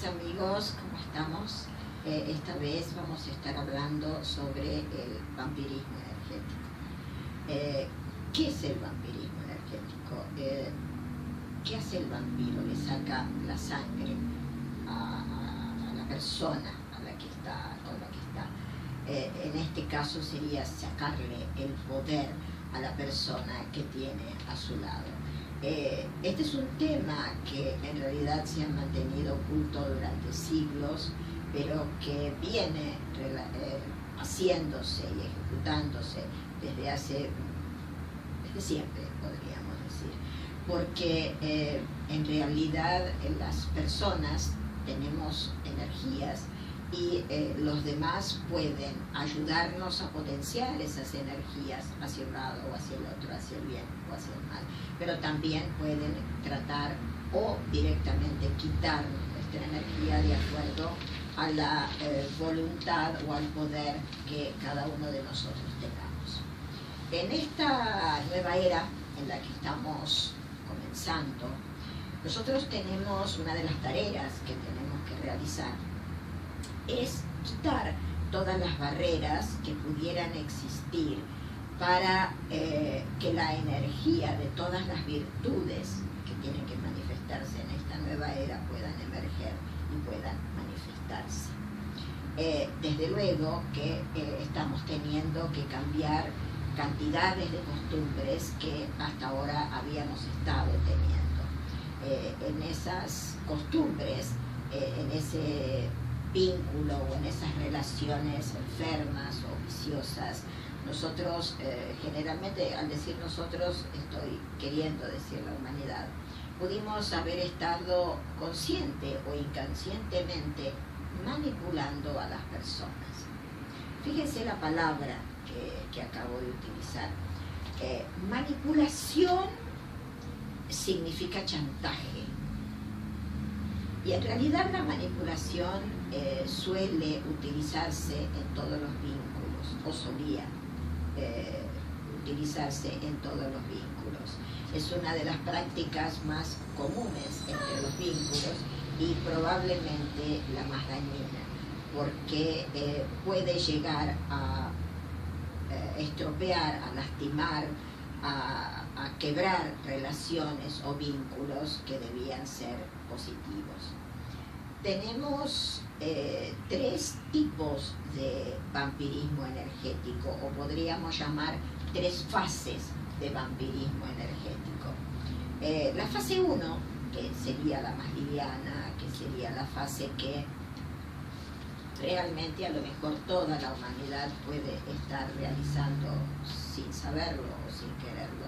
amigos, ¿cómo estamos? Esta vez vamos a estar hablando sobre el vampirismo energético. ¿Qué es el vampirismo energético? ¿Qué hace el vampiro? Le saca la sangre a la persona con la que está. En este caso sería sacarle el poder a la persona que tiene a su lado. Este es un tema que en realidad se ha mantenido oculto durante siglos, pero que viene haciéndose y ejecutándose desde siempre, podríamos decir, porque en realidad las personas tenemos energías y los demás pueden ayudarnos a potenciar esas energías hacia un lado o hacia el otro, hacia el bien o hacia el mal, pero también pueden tratar o directamente quitarnos nuestra energía de acuerdo a la voluntad o al poder que cada uno de nosotros tengamos. En esta nueva era en la que estamos comenzando, nosotros tenemos una de las tareas que tenemos que realizar es quitar todas las barreras que pudieran existir para que la energía de todas las virtudes que tienen que manifestarse en esta nueva era puedan emerger y puedan manifestarse. Desde luego que estamos teniendo que cambiar cantidades de costumbres que hasta ahora habíamos estado teniendo. En esas costumbres, en ese vínculo o en esas relaciones enfermas o viciosas, nosotros generalmente, al decir nosotros, estoy queriendo decir la humanidad, pudimos haber estado consciente o inconscientemente manipulando a las personas. Fíjense la palabra que acabo de utilizar. Manipulación significa chantaje. Y en realidad la manipulación suele utilizarse en todos los vínculos, o solía utilizarse en todos los vínculos. Es una de las prácticas más comunes entre los vínculos y probablemente la más dañina, porque puede llegar a estropear, a lastimar, a quebrar relaciones o vínculos que debían ser positivos. Tenemos tres tipos de vampirismo energético, o podríamos llamar tres fases de vampirismo energético. La fase 1, que sería la más liviana, que sería la fase que realmente a lo mejor toda la humanidad puede estar realizando sin saberlo o sin quererlo,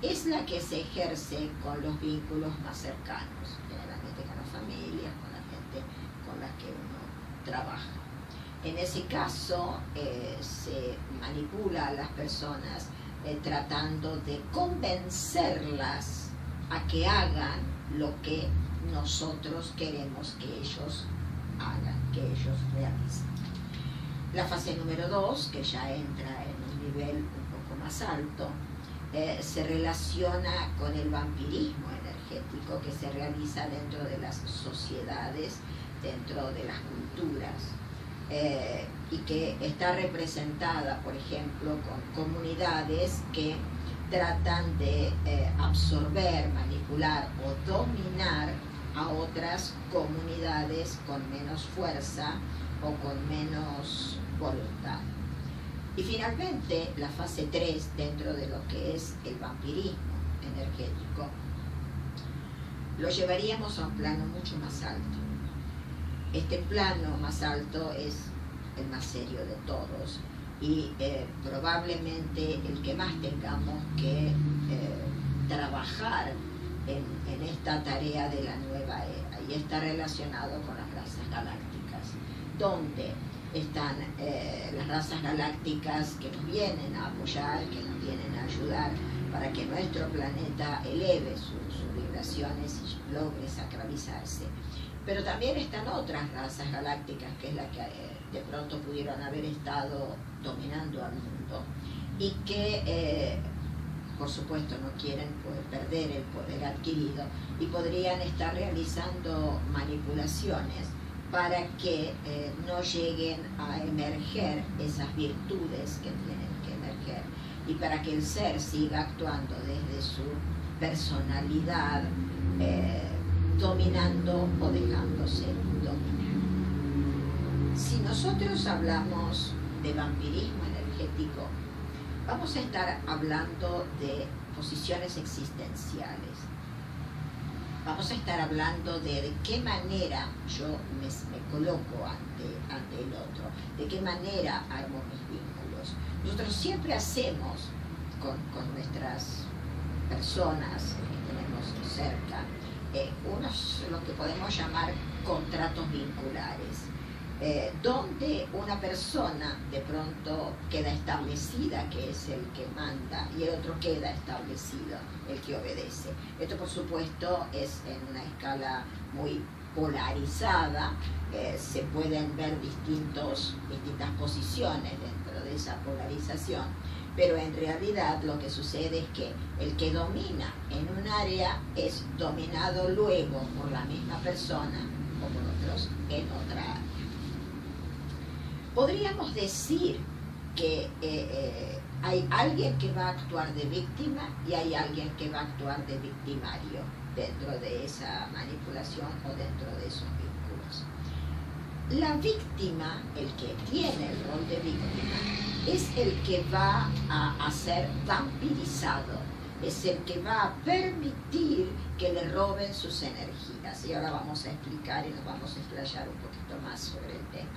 es la que se ejerce con los vínculos más cercanos, generalmente con las familias, con la gente con la que uno trabaja. En ese caso se manipula a las personas tratando de convencerlas a que hagan lo que nosotros queremos que ellos hagan, que ellos realicen. La fase número 2, que ya entra en un nivel un poco más alto, se relaciona con el vampirismo energético que se realiza dentro de las sociedades, dentro de las culturas, y que está representada, por ejemplo, con comunidades que tratan de absorber, manipular o dominar a otras comunidades con menos fuerza o con menos voluntad. Y finalmente, la fase 3, dentro de lo que es el vampirismo energético, lo llevaríamos a un plano mucho más alto. Este plano más alto es el más serio de todos y probablemente el que más tengamos que trabajar en esta tarea de la nueva era, y está relacionado con las razas galácticas, donde están las razas galácticas que nos vienen a apoyar, que nos vienen a ayudar para que nuestro planeta eleve sus vibraciones y logre sacralizarse. Pero también están otras razas galácticas, que es la que de pronto pudieron haber estado dominando al mundo y que por supuesto no quieren perder el poder adquirido y podrían estar realizando manipulaciones para que no lleguen a emerger esas virtudes que tienen que emerger y para que el ser siga actuando desde su personalidad, dominando o dejándose dominar. Si nosotros hablamos de vampirismo energético, vamos a estar hablando de posiciones existenciales. Vamos a estar hablando de qué manera yo me coloco ante el otro, de qué manera armo mis vínculos. Nosotros siempre hacemos con nuestras personas que tenemos cerca, lo que podemos llamar contratos vinculares, donde una persona de pronto queda establecida, que es el que manda, y el otro queda establecido, el que obedece. Esto, por supuesto, es en una escala muy polarizada. Se pueden ver distintas posiciones dentro de esa polarización, pero en realidad lo que sucede es que el que domina en un área es dominado luego por la misma persona o por otros en otra área. Podríamos decir que hay alguien que va a actuar de víctima y hay alguien que va a actuar de victimario dentro de esa manipulación o dentro de esos vínculos. La víctima, el que tiene el rol de víctima, es el que va a ser vampirizado, es el que va a permitir que le roben sus energías. Y ahora vamos a explicar y nos vamos a explayar un poquito más sobre el tema.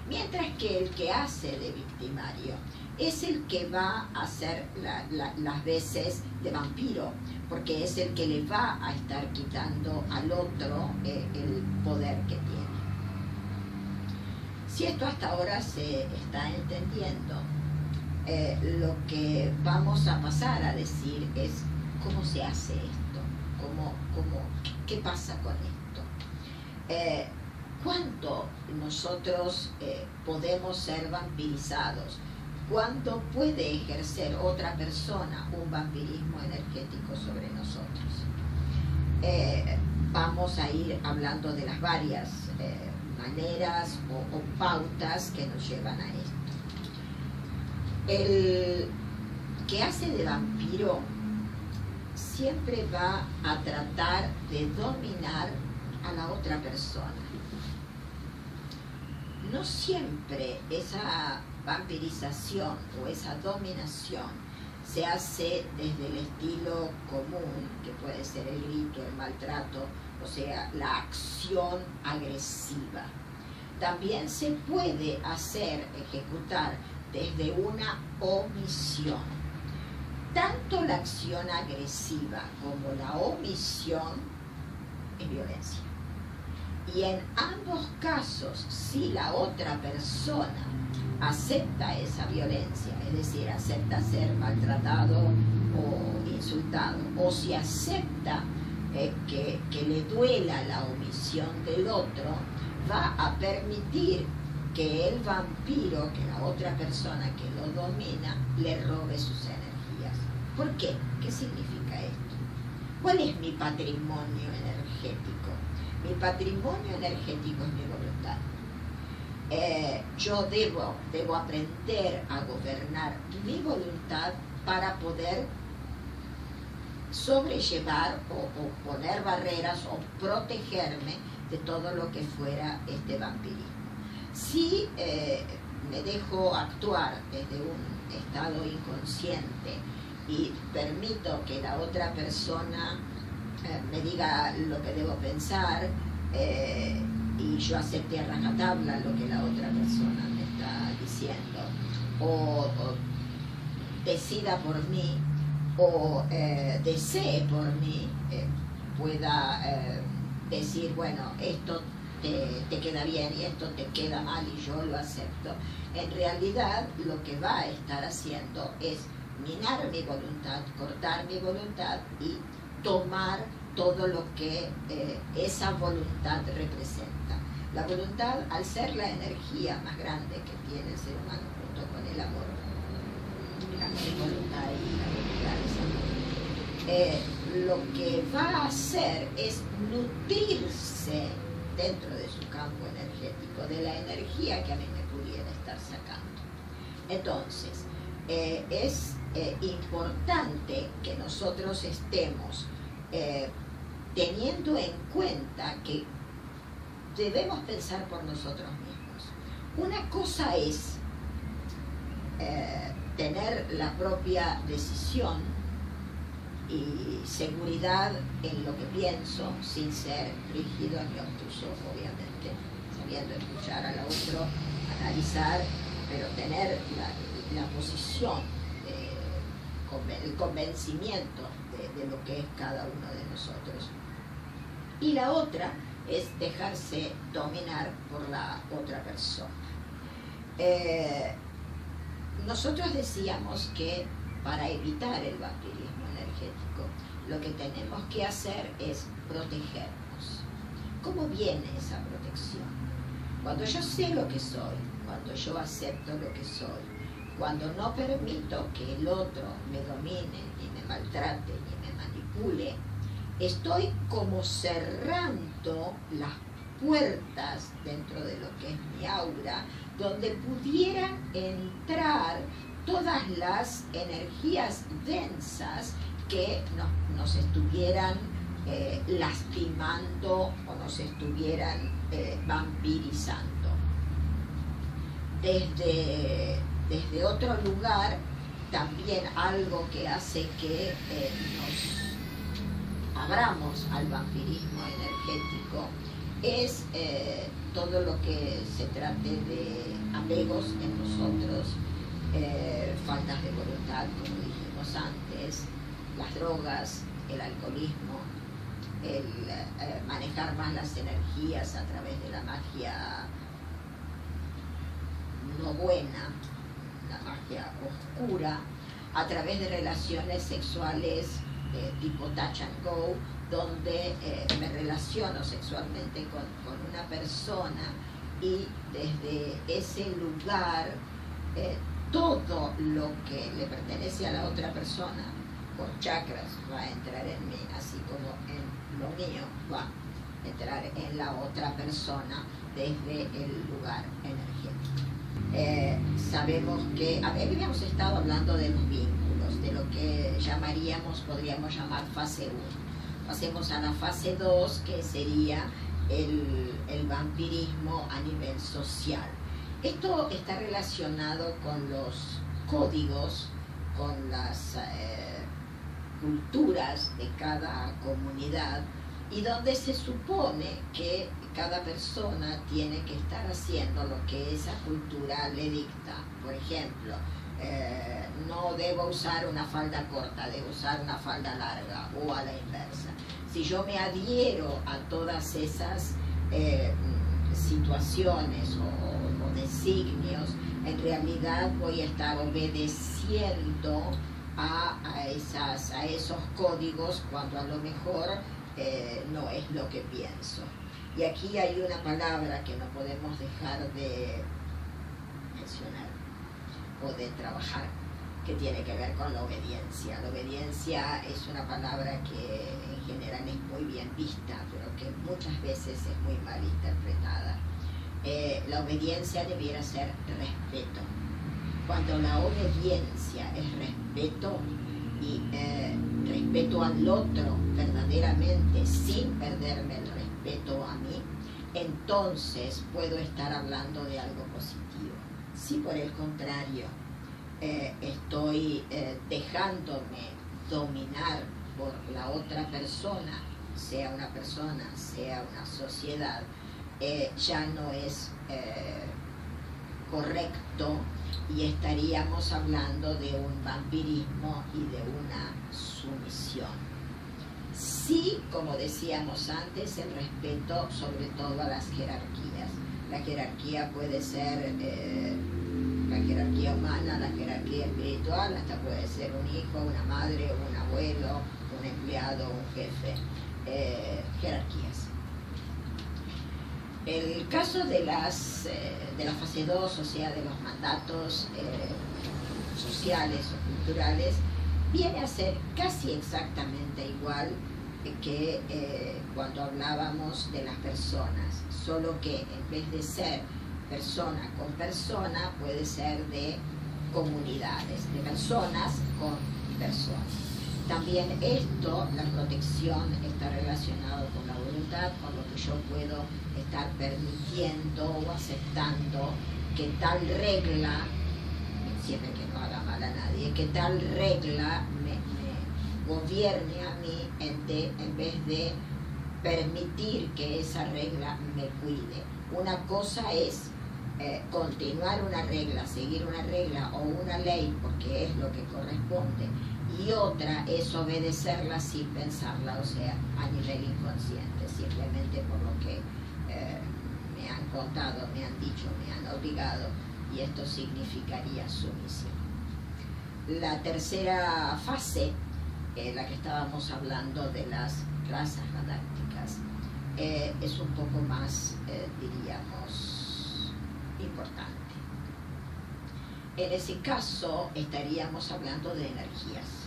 Mientras que el que hace de victimario es el que va a hacer las veces de vampiro, porque es el que le va a estar quitando al otro el poder que tiene. Si esto hasta ahora se está entendiendo, lo que vamos a pasar a decir es cómo se hace esto, qué pasa con esto. ¿Cuánto nosotros podemos ser vampirizados? ¿Cuánto puede ejercer otra persona un vampirismo energético sobre nosotros? Vamos a ir hablando de las varias maneras o pautas que nos llevan a esto. El que hace de vampiro siempre va a tratar de dominar a la otra persona. No siempre esa vampirización o esa dominación se hace desde el estilo común, que puede ser el grito, el maltrato, o sea, la acción agresiva. También se puede ejecutar desde una omisión. Tanto la acción agresiva como la omisión es violencia. Y en ambos casos, si la otra persona acepta esa violencia, es decir, acepta ser maltratado o insultado, o si acepta que le duela la omisión del otro, va a permitir que el vampiro, que la otra persona que lo domina, le robe sus energías. ¿Por qué? ¿Qué significa esto? ¿Cuál es mi patrimonio energético? Mi patrimonio energético es mi voluntad. Yo debo aprender a gobernar mi voluntad para poder sobrellevar o poner barreras o protegerme de todo lo que fuera este vampirismo. Si me dejo actuar desde un estado inconsciente y permito que la otra persona me diga lo que debo pensar y yo acepte a rajatabla lo que la otra persona me está diciendo, o decida por mí, o desee por mí, pueda decir, bueno, esto te queda bien y esto te queda mal y yo lo acepto. En realidad lo que va a estar haciendo es minar mi voluntad, cortar mi voluntad y tomar todo lo que esa voluntad representa. La voluntad, al ser la energía más grande que tiene el ser humano junto con el amor, la voluntad y la voluntad es amor, lo que va a hacer es nutrirse dentro de su campo energético de la energía que a mí me pudiera estar sacando. Entonces, es importante que nosotros estemos teniendo en cuenta que debemos pensar por nosotros mismos. Una cosa es tener la propia decisión y seguridad en lo que pienso, sin ser rígido ni obtuso, obviamente, sabiendo escuchar al otro, analizar, pero tener la posición, el convencimiento de lo que es cada uno de nosotros. Y la otra es dejarse dominar por la otra persona. Nosotros decíamos que para evitar el vampirismo energético, lo que tenemos que hacer es protegernos. ¿Cómo viene esa protección? Cuando yo sé lo que soy, cuando yo acepto lo que soy, cuando no permito que el otro me domine, ni me maltrate, ni me manipule, estoy como cerrando las puertas dentro de lo que es mi aura, donde pudieran entrar todas las energías densas que nos estuvieran lastimando o nos estuvieran vampirizando. Desde otro lugar, también algo que hace que nos abramos al vampirismo energético es todo lo que se trate de apegos en nosotros, faltas de voluntad, como dijimos antes, las drogas, el alcoholismo, el manejar más las energías a través de la magia no buena, la magia oscura, a través de relaciones sexuales tipo touch and go, donde me relaciono sexualmente con una persona y desde ese lugar todo lo que le pertenece a la otra persona por chakras va a entrar en mí, así como en lo mío va a entrar en la otra persona desde el lugar energético. Sabemos que habíamos estado hablando de los vínculos, de lo que podríamos llamar fase 1. Pasemos a la fase 2, que sería el vampirismo a nivel social. Esto está relacionado con los códigos, con las culturas de cada comunidad, y donde se supone que cada persona tiene que estar haciendo lo que esa cultura le dicta. Por ejemplo, no debo usar una falda corta, debo usar una falda larga, o a la inversa. Si yo me adhiero a todas esas situaciones o designios, en realidad voy a estar obedeciendo a esos códigos, cuando a lo mejor no es lo que pienso. Y aquí hay una palabra que no podemos dejar de mencionar o de trabajar, que tiene que ver con la obediencia. La obediencia es una palabra que en general es muy bien vista, pero que muchas veces es muy mal interpretada. La obediencia debiera ser respeto. Cuando la obediencia es respeto, y respeto al otro verdaderamente, sin perderme el respeto a mí, entonces puedo estar hablando de algo positivo. Si por el contrario estoy dejándome dominar por la otra persona, sea una persona, sea una sociedad, ya no es correcto, y estaríamos hablando de un vampirismo y de una sumisión. Sí, como decíamos antes, el respeto sobre todo a las jerarquías. La jerarquía puede ser la jerarquía humana, la jerarquía espiritual, hasta puede ser un hijo, una madre, un abuelo, un empleado, un jefe. Jerarquías. El caso de la fase 2, o sea, de los mandatos, sociales o culturales, viene a ser casi exactamente igual que cuando hablábamos de las personas, solo que en vez de ser persona con persona, puede ser de comunidades, de personas con personas. También esto, la protección, está relacionado con la voluntad, con lo que yo puedo estar permitiendo o aceptando que tal regla, siempre que no haga mal a nadie, que tal regla me gobierne a mí en vez de permitir que esa regla me cuide. Una cosa es continuar una regla, seguir una regla o una ley porque es lo que corresponde, y otra es obedecerla sin pensarla, o sea, a nivel inconsciente, simplemente por lo que me han contado, me han dicho, me han obligado, y esto significaría sumisión. La tercera fase, la que estábamos hablando de las razas galácticas, es un poco más, diríamos, importante. En ese caso estaríamos hablando de energías.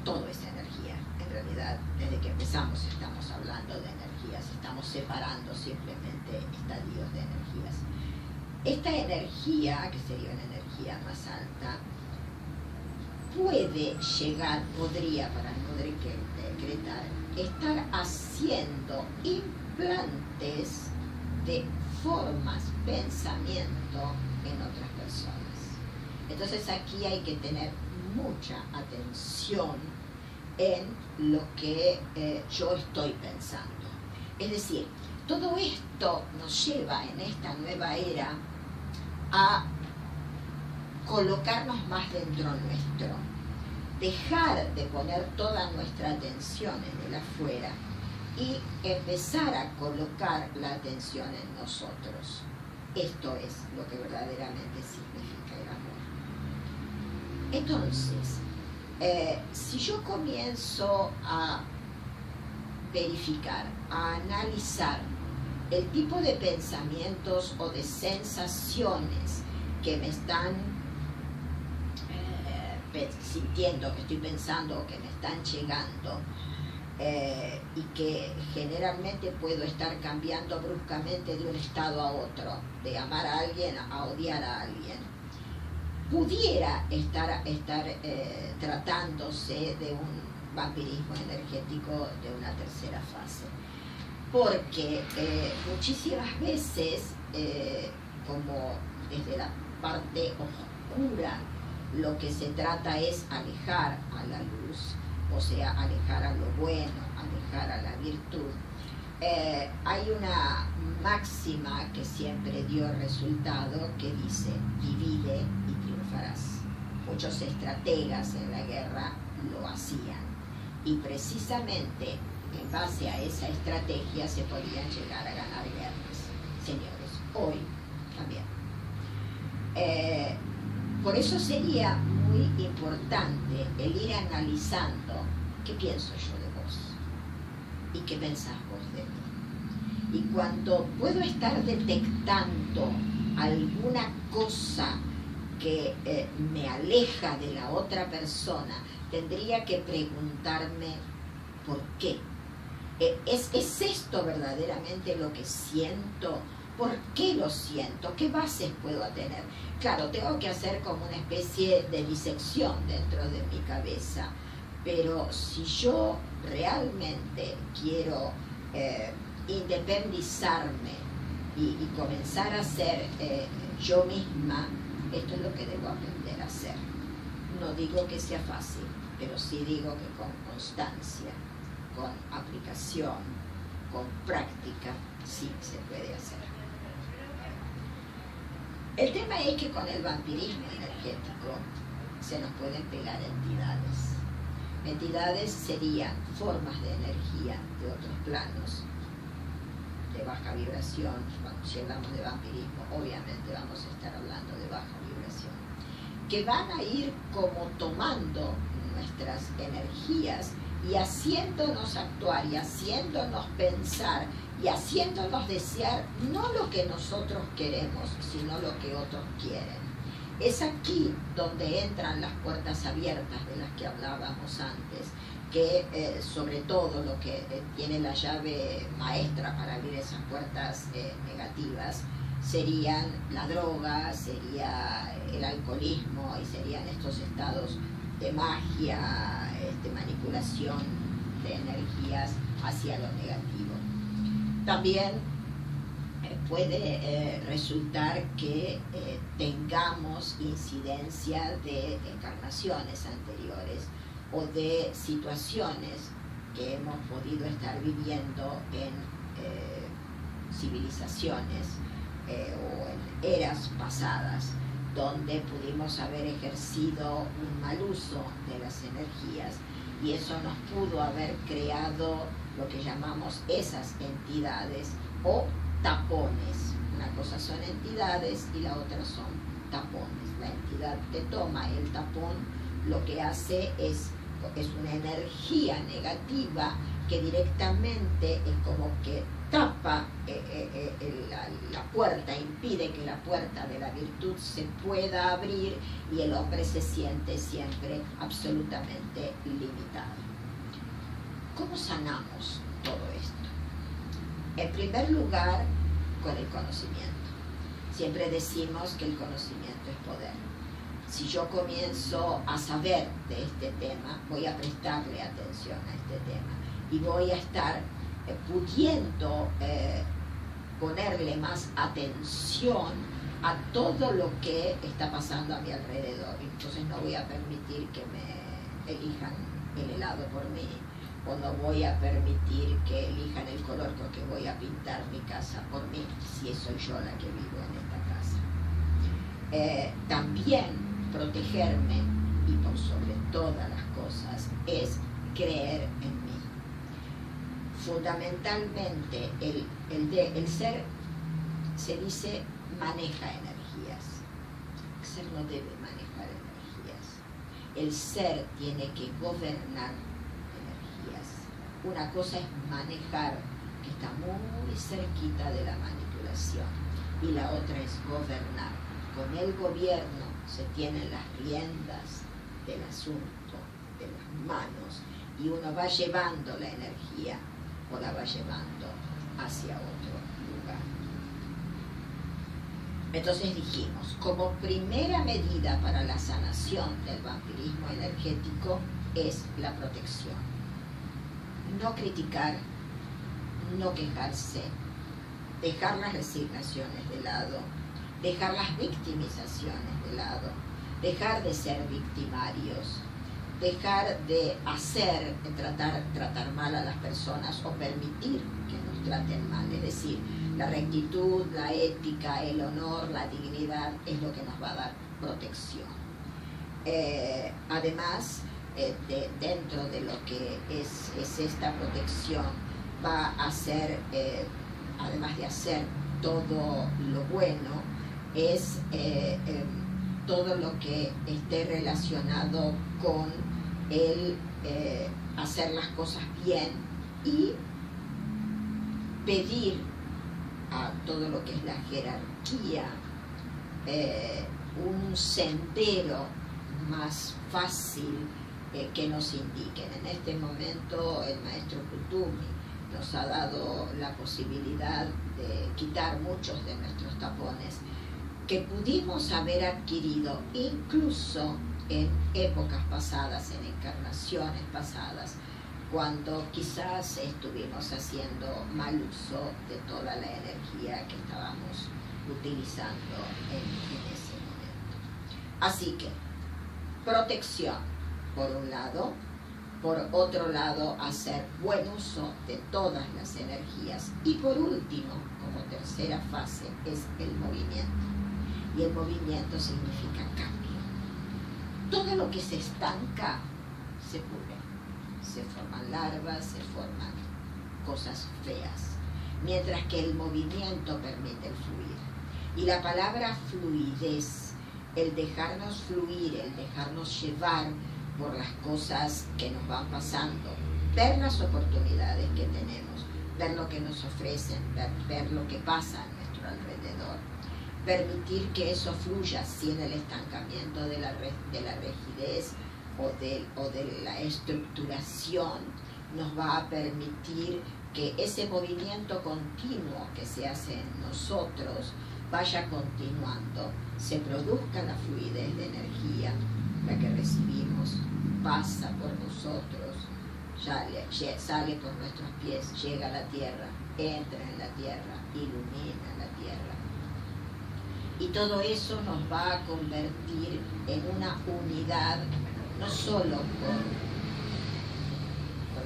Todo es energía, en realidad, desde que empezamos estamos hablando de energías, estamos separando simplemente estadios de energías. Esta energía, que sería una energía más alta, puede llegar, podría, para no decretar, estar haciendo implantes de formas, pensamiento en otras personas. Entonces aquí hay que tener mucha atención en lo que yo estoy pensando. Es decir, todo esto nos lleva en esta nueva era a colocarnos más dentro nuestro, dejar de poner toda nuestra atención en el afuera y empezar a colocar la atención en nosotros. Esto es lo que verdaderamente significa el amor. Entonces, si yo comienzo a verificar, a analizar el tipo de pensamientos o de sensaciones que me están sintiendo, que estoy pensando o que me están llegando, y que generalmente puedo estar cambiando bruscamente de un estado a otro, de amar a alguien a odiar a alguien, pudiera estar tratándose de un vampirismo energético de una tercera fase, porque muchísimas veces, como desde la parte oscura, lo que se trata es alejar a la luz, o sea, alejar a lo bueno, alejar a la virtud. Hay una máxima que siempre dio resultado que dice: divide y triunfarás. Muchos estrategas en la guerra lo hacían, y precisamente en base a esa estrategia se podían llegar a ganar guerras. Señores, hoy también. Por eso sería muy importante el ir analizando qué pienso yo de vos y qué pensás vos de mí. Y cuando puedo estar detectando alguna cosa que me aleja de la otra persona, tendría que preguntarme por qué. ¿Es esto verdaderamente lo que siento? ¿Por qué lo siento? ¿Qué bases puedo tener? Claro, tengo que hacer como una especie de disección dentro de mi cabeza, pero si yo realmente quiero independizarme y comenzar a ser yo misma, esto es lo que debo aprender a hacer. No digo que sea fácil, pero sí digo que con constancia, con aplicación, con práctica, sí se puede hacer. El tema es que con el vampirismo energético se nos pueden pegar entidades. Entidades serían formas de energía de otros planos, de baja vibración. Si hablamos de vampirismo, obviamente vamos a estar hablando de baja vibración, que van a ir como tomando nuestras energías y haciéndonos actuar y haciéndonos pensar y haciéndonos desear no lo que nosotros queremos, sino lo que otros quieren. Es aquí donde entran las puertas abiertas de las que hablábamos antes, que sobre todo lo que tiene la llave maestra para abrir esas puertas negativas serían la droga, sería el alcoholismo y serían estos estados de magia, manipulación de energías hacia lo negativo. También puede resultar que tengamos incidencia de encarnaciones anteriores o de situaciones que hemos podido estar viviendo en civilizaciones o en eras pasadas, donde pudimos haber ejercido un mal uso de las energías, y eso nos pudo haber creado lo que llamamos esas entidades o tapones. Una cosa son entidades y la otra son tapones. La entidad que toma el tapón lo que hace es una energía negativa que directamente es como que tapa la puerta, impide que la puerta de la virtud se pueda abrir, y el hombre se siente siempre absolutamente limitado. ¿Cómo sanamos todo esto? En primer lugar, con el conocimiento. Siempre decimos que el conocimiento es poder. Si yo comienzo a saber de este tema, voy a prestarle atención a este tema y voy a estar pudiendo ponerle más atención a todo lo que está pasando a mi alrededor. Entonces no voy a permitir que me elijan el helado por mí, o no voy a permitir que elijan el color con que voy a pintar mi casa por mí, si soy yo la que vivo en esta casa. También protegerme, y por sobre todas las cosas, es creer en mí. Fundamentalmente el ser, se dice, maneja energías. El ser no debe manejar energías. El ser tiene que gobernar energías. Una cosa es manejar, que está muy cerquita de la manipulación, y la otra es gobernar. Con el gobierno se tienen las riendas del asunto, de las manos, y uno va llevando la energía o la va llevando hacia otro lugar. Entonces dijimos, como primera medida para la sanación del vampirismo energético es la protección. No criticar, no quejarse, dejar las resignaciones de lado, dejar las victimizaciones de lado, dejar de ser victimarios, dejar de tratar mal a las personas o permitir que nos traten mal. Es decir, la rectitud, la ética, el honor, la dignidad es lo que nos va a dar protección. Además, dentro de lo que es esta protección, va a ser, además de hacer todo lo bueno, es todo lo que esté relacionado con el hacer las cosas bien y pedir a todo lo que es la jerarquía un sendero más fácil que nos indiquen. En este momento el maestro Kuthumi nos ha dado la posibilidad de quitar muchos de nuestros tapones que pudimos haber adquirido incluso en épocas pasadas, en encarnaciones pasadas, cuando quizás estuvimos haciendo mal uso de toda la energía que estábamos utilizando en ese momento. Así que, protección, por un lado; por otro lado, hacer buen uso de todas las energías; y por último, como tercera fase, es el movimiento. Y el movimiento significa cambio. Todo lo que se estanca se pudre. Se forman larvas, se forman cosas feas. Mientras que el movimiento permite el fluir. Y la palabra fluidez, el dejarnos fluir, el dejarnos llevar por las cosas que nos van pasando, ver las oportunidades que tenemos, ver lo que nos ofrecen, ver lo que pasa a nuestro alrededor, permitir que eso fluya sin el estancamiento de la rigidez o de la estructuración, nos va a permitir que ese movimiento continuo que se hace en nosotros vaya continuando, se produzca la fluidez de energía, la que recibimos, pasa por nosotros, sale por nuestros pies, llega a la tierra, entra en la tierra, ilumina la tierra. Y todo eso nos va a convertir en una unidad, no solo con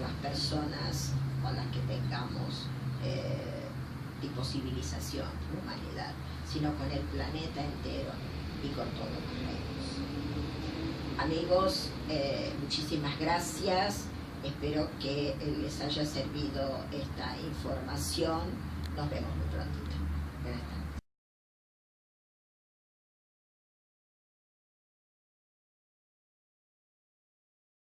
las personas con las que tengamos tipo civilización, humanidad, sino con el planeta entero y con todo lo que vemos. Amigos, muchísimas gracias. Espero que les haya servido esta información. Nos vemos muy prontito. Buenas tardes.